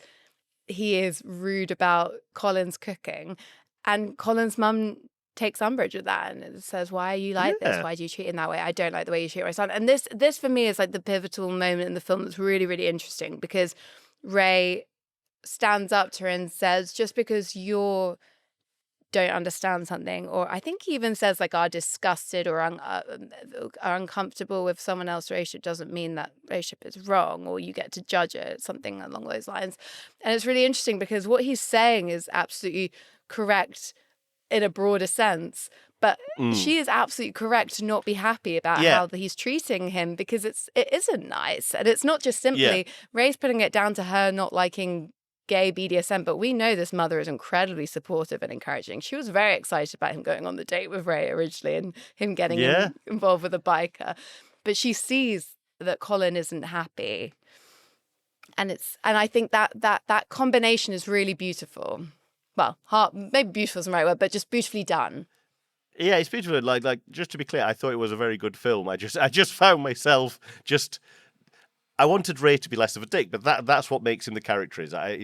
he is rude about Colin's cooking, and Colin's mum takes umbrage with that and says, "Why are you like this? Why do you treat him that way? I don't like the way you treat my son." And this for me is like the pivotal moment in the film that's really, really interesting, because Ray stands up to her and says, "Just because you don't understand something," or I think he even says like, "are disgusted or are uncomfortable with someone else's relationship, doesn't mean that relationship is wrong or you get to judge it," something along those lines. And it's really interesting because what he's saying is absolutely correct in a broader sense, but she is absolutely correct to not be happy about how he's treating him, because it isn't nice. And it's not just simply Ray's putting it down to her not liking gay BDSM, but we know this mother is incredibly supportive and encouraging. She was very excited about him going on the date with Ray originally and him getting involved with a biker, but she sees that Colin isn't happy, and I think that combination is really beautiful. Well, maybe beautiful isn't the right word, but just beautifully done. Yeah, it's beautiful. Like just to be clear, I thought it was a very good film. I just found myself I wanted Ray to be less of a dick, but that's what makes him the character is. I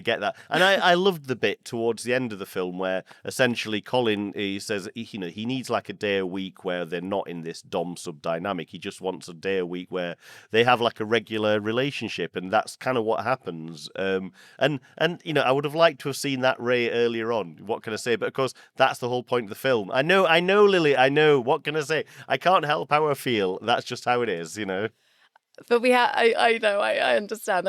get that, and I loved the bit towards the end of the film where essentially Colin, he says he needs like a day a week where they're not in this dom sub dynamic. He just wants a day a week where they have like a regular relationship, and that's kind of what happens. And I would have liked to have seen that Ray earlier on. What can I say? But of course, that's the whole point of the film. I know, Lily. I know. What can I say? I can't help how I feel. That's just how it is, you know. But I know, I understand.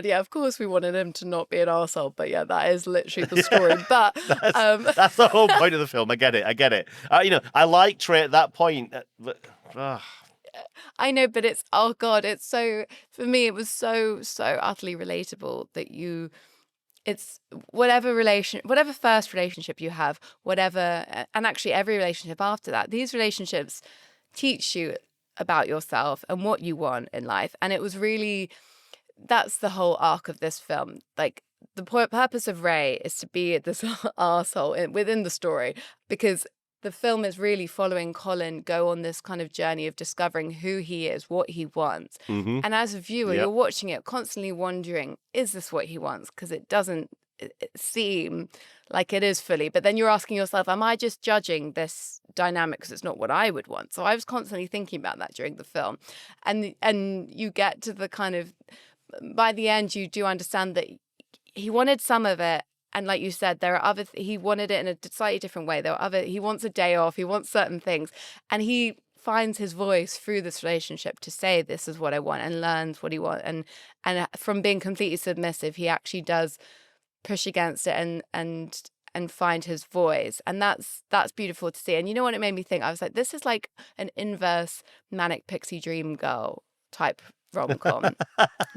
Yeah, of course we wanted him to not be an arsehole, but yeah, that is literally the story. But that's the whole point of the film. I get it. I liked Ray at that point. I know, but it's, oh God, it's so, for me, it was so utterly relatable that it's whatever first relationship you have, and actually every relationship after that, these relationships teach you about yourself and what you want in life. And it was really, that's the whole arc of this film. Like, the purpose of Ray is to be this arsehole within the story, because the film is really following Colin go on this kind of journey of discovering who he is, what he wants. Mm-hmm. And as a viewer, you're watching it constantly wondering, is this what he wants? Because it doesn't seem like it is fully. But then you're asking yourself, am I just judging this dynamic because it's not what I would want? So I was constantly thinking about that during the film. And you get to the kind of, by the end, you do understand that he wanted some of it. And like you said, there are he wanted it in a slightly different way. He wants a day off. He wants certain things. And he finds his voice through this relationship to say, this is what I want, and learns what he wants. And from being completely submissive, he actually does push against it and find his voice. And that's beautiful to see. And you know what it made me think? I was like, this is like an inverse Manic Pixie Dream Girl type rom-com.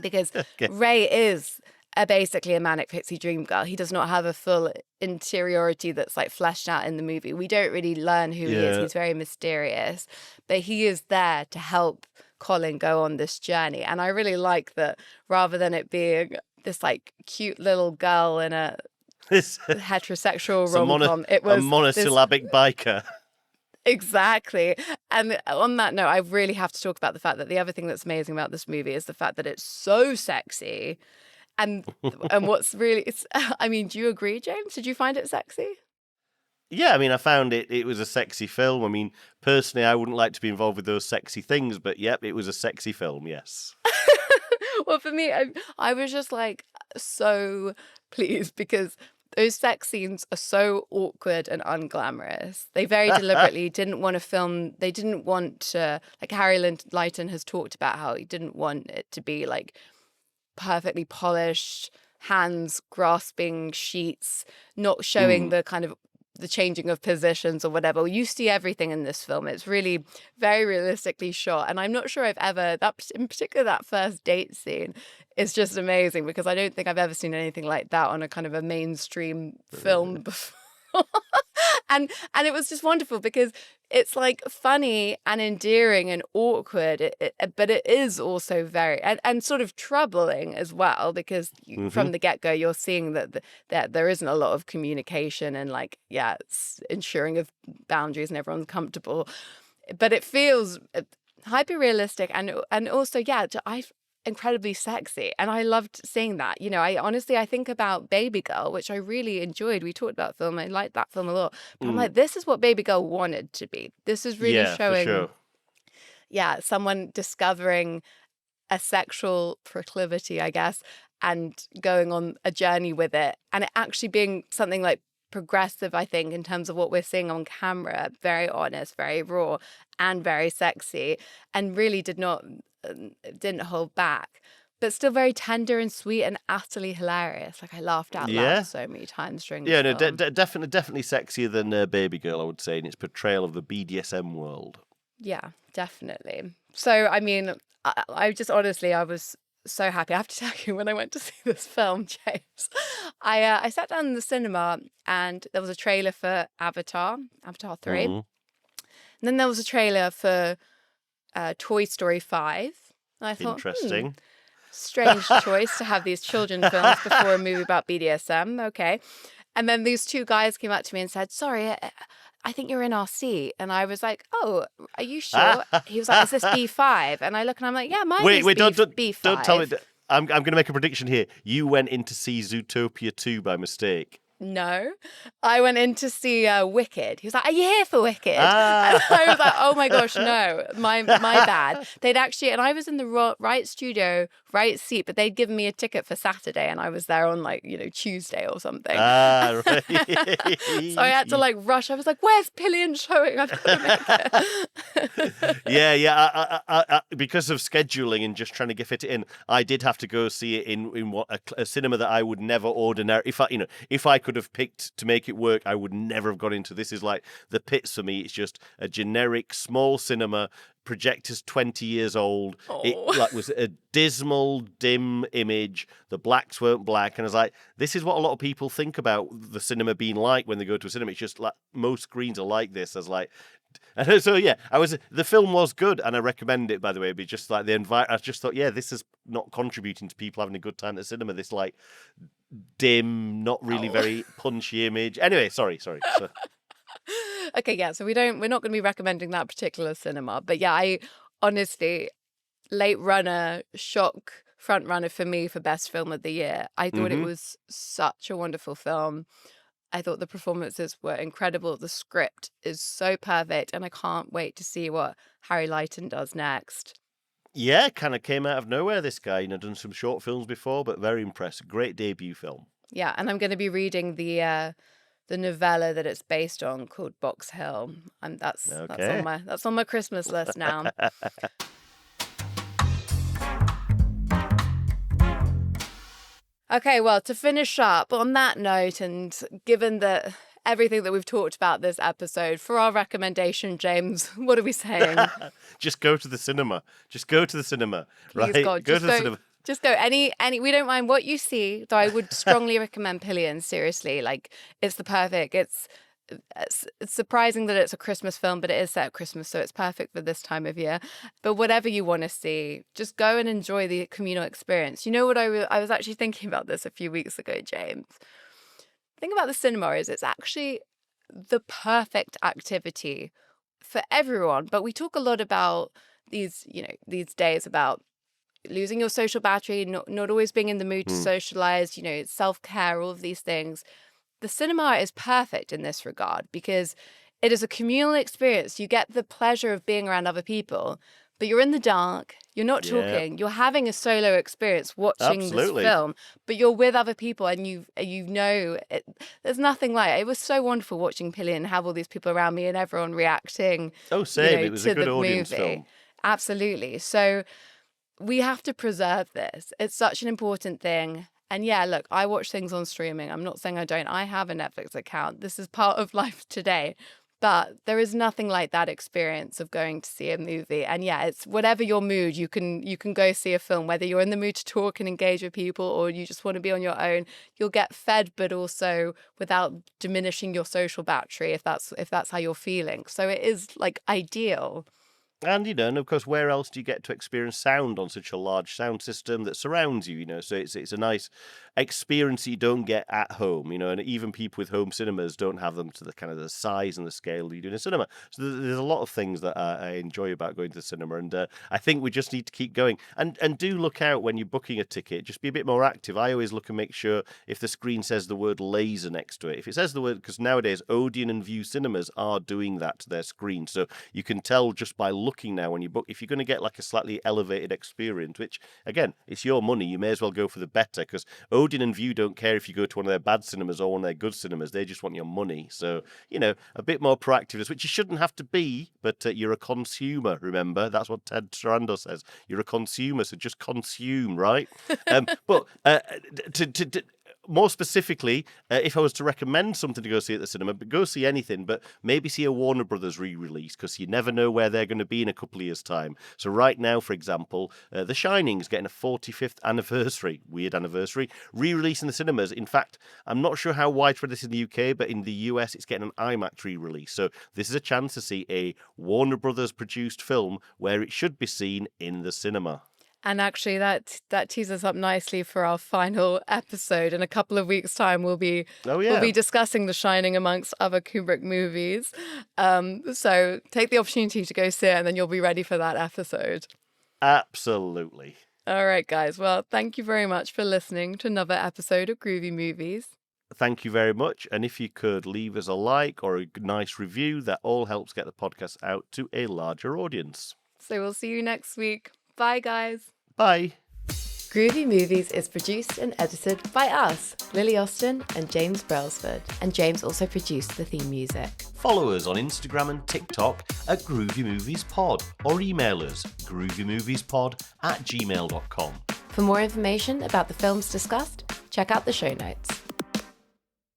Because Ray is basically a Manic Pixie Dream Girl. He does not have a full interiority that's like fleshed out in the movie. We don't really learn who he is. He's very mysterious. But he is there to help Colin go on this journey. And I really like that, rather than it being this like cute little girl in a heterosexual rom-com, it was a monosyllabic biker. Exactly. And on that note, I really have to talk about the fact that the other thing that's amazing about this movie is the fact that it's so sexy. And what's really, it's, I mean, do you agree, James? Did you find it sexy? Yeah, I mean, I found it was a sexy film. I mean, personally, I wouldn't like to be involved with those sexy things, but yep, it was a sexy film, yes. Well, for me, I was just like so pleased because those sex scenes are so awkward and unglamorous. They very deliberately didn't want to film, they didn't want to, like Lighton has talked about how he didn't want it to be like perfectly polished, hands grasping sheets, not showing the kind of the changing of positions or whatever. You see everything in this film. It's really very realistically shot. And I'm not sure I've ever, that in particular, that first date scene is just amazing because I don't think I've ever seen anything like that on a kind of a mainstream film before. And it was just wonderful because it's like funny and endearing and awkward, but it is also very and sort of troubling as well because from the get-go you're seeing that there isn't a lot of communication and like it's ensuring of boundaries and everyone's comfortable, but it feels hyper realistic and also I incredibly sexy, and I loved seeing that. You know, I think about Baby Girl, which I really enjoyed. We talked about film, I liked that film a lot, but I'm like, this is what Baby Girl wanted to be. This is really showing for sure. Someone discovering a sexual proclivity, I guess, and going on a journey with it, and it actually being something like progressive, I think, in terms of what we're seeing on camera. Very honest, very raw, and very sexy, and really didn't hold back, but still very tender and sweet and utterly hilarious. Like I laughed out loud so many times during the film. Definitely sexier than Baby Girl, I would say, in its portrayal of the BDSM world. Yeah, definitely. So, I mean, I just honestly, I was so happy. I have to tell you, when I went to see this film, James, I sat down in the cinema and there was a trailer for Avatar 3. And then there was a trailer for Toy Story 5. And I thought, interesting. Strange choice to have these children films before a movie about BDSM. Okay. And then these two guys came up to me and said, sorry, I think you're in our seat. And I was like, oh, are you sure? He was like, is this B5? And I look and I'm like, yeah, mine is B5. Don't tell me. I'm going to make a prediction here. You went in to see Zootopia 2 by mistake. No, I went in to see Wicked. He was like, are you here for Wicked? And I was like, oh my gosh, no, my bad. They'd actually, and I was in the right studio, right seat, but they'd given me a ticket for Saturday and I was there on like, Tuesday or something. Right. So I had to like rush. I was like, where's Pillion showing? I've got to make it. I, because of scheduling and just trying to fit it in, I did have to go see it in what a cinema that I would never ordinarily, if I could have picked to make it work, I would never have got into. This is like the pits for me. It's just a generic small cinema. Projector's 20 years old. It was a dismal, dim image. The blacks weren't black, and I was like, this is what a lot of people think about the cinema being like when they go to a cinema. It's just like most screens are like this. I was like, and so the film was good, and I recommend it, by the way. But just like I just thought, this is not contributing to people having a good time at the cinema. This like dim, not really very punchy image. Anyway, sorry. So. Okay, yeah. So we're not going to be recommending that particular cinema, but yeah, I honestly, late runner, shock front runner for me for best film of the year. I thought it was such a wonderful film. I thought the performances were incredible. The script is so perfect, and I can't wait to see what Harry Lighton does next. Yeah, kind of came out of nowhere, this guy. Done some short films before, but very impressive. Great debut film. Yeah, and I'm going to be reading the novella that it's based on called Box Hill, and that's on my Christmas list now. Okay, well, to finish up on that note, and given that everything that we've talked about this episode, for our recommendation, James, what are we saying? Just go to the cinema. Just go to the cinema. Please, right? God, go to the cinema. Just go. Any. We don't mind what you see, though I would strongly recommend Pillion, seriously. Like, it's the perfect. It's surprising that it's a Christmas film, but it is set at Christmas, so it's perfect for this time of year. But whatever you want to see, just go and enjoy the communal experience. You know what I was actually thinking about this a few weeks ago, James. The thing about the cinema is it's actually the perfect activity for everyone. But we talk a lot about these days about losing your social battery, not always being in the mood to socialize, it's self-care, all of these things. The cinema is perfect in this regard because it is a communal experience. You get the pleasure of being around other people, but you're in the dark, you're not talking, you're having a solo experience watching this film, but you're with other people and there's nothing like it. It was so wonderful watching Pillion and have all these people around me and everyone reacting. Oh, same. It was to a good the audience movie. film. Absolutely. So we have to preserve this. It's such an important thing. And yeah, look, I watch things on streaming. I'm not saying I don't. I have a Netflix account. This is part of life today. But there is nothing like that experience of going to see a movie. And yeah, it's whatever your mood, you can go see a film, whether you're in the mood to talk and engage with people or you just want to be on your own. You'll get fed, but also without diminishing your social battery if that's how you're feeling. So it is like ideal. And, and of course, where else do you get to experience sound on such a large sound system that surrounds you, So it's a nice experience you don't get at home, and even people with home cinemas don't have them to the kind of the size and the scale you do in a cinema. So there's a lot of things that I enjoy about going to the cinema, and I think we just need to keep going. And do look out when you're booking a ticket, just be a bit more active. I always look and make sure if the screen says the word laser next to it. If it says the word, because nowadays Odeon and View cinemas are doing that to their screen, so you can tell just by looking now when you book, if you're going to get like a slightly elevated experience, which again, it's your money, you may as well go for the better, because Odeon and View don't care if you go to one of their bad cinemas or one of their good cinemas, they just want your money. So, a bit more proactiveness, which you shouldn't have to be, but you're a consumer, remember? That's what Ted Sarandon says. You're a consumer, so just consume, right? But more specifically, if I was to recommend something to go see at the cinema, but go see anything, but maybe see a Warner Brothers re-release, because you never know where they're going to be in a couple of years' time. So right now, for example, The Shining is getting a 45th anniversary, weird anniversary, re-release in the cinemas. In fact, I'm not sure how widespread this is in the UK, but in the US, it's getting an IMAX re-release. So this is a chance to see a Warner Brothers produced film where it should be seen in the cinema. And actually, that teases us up nicely for our final episode. In a couple of weeks' time, we'll be discussing The Shining amongst other Kubrick movies. So take the opportunity to go see it, and then you'll be ready for that episode. Absolutely. All right, guys. Well, thank you very much for listening to another episode of Groovy Movies. Thank you very much. And if you could leave us a like or a nice review, that all helps get the podcast out to a larger audience. So we'll see you next week. Bye, guys. Bye. Groovy Movies is produced and edited by us, Lily Austin and James Brailsford. And James also produced the theme music. Follow us on Instagram and TikTok at Groovy Movies Pod, or email us groovymoviespod@gmail.com. For more information about the films discussed, check out the show notes.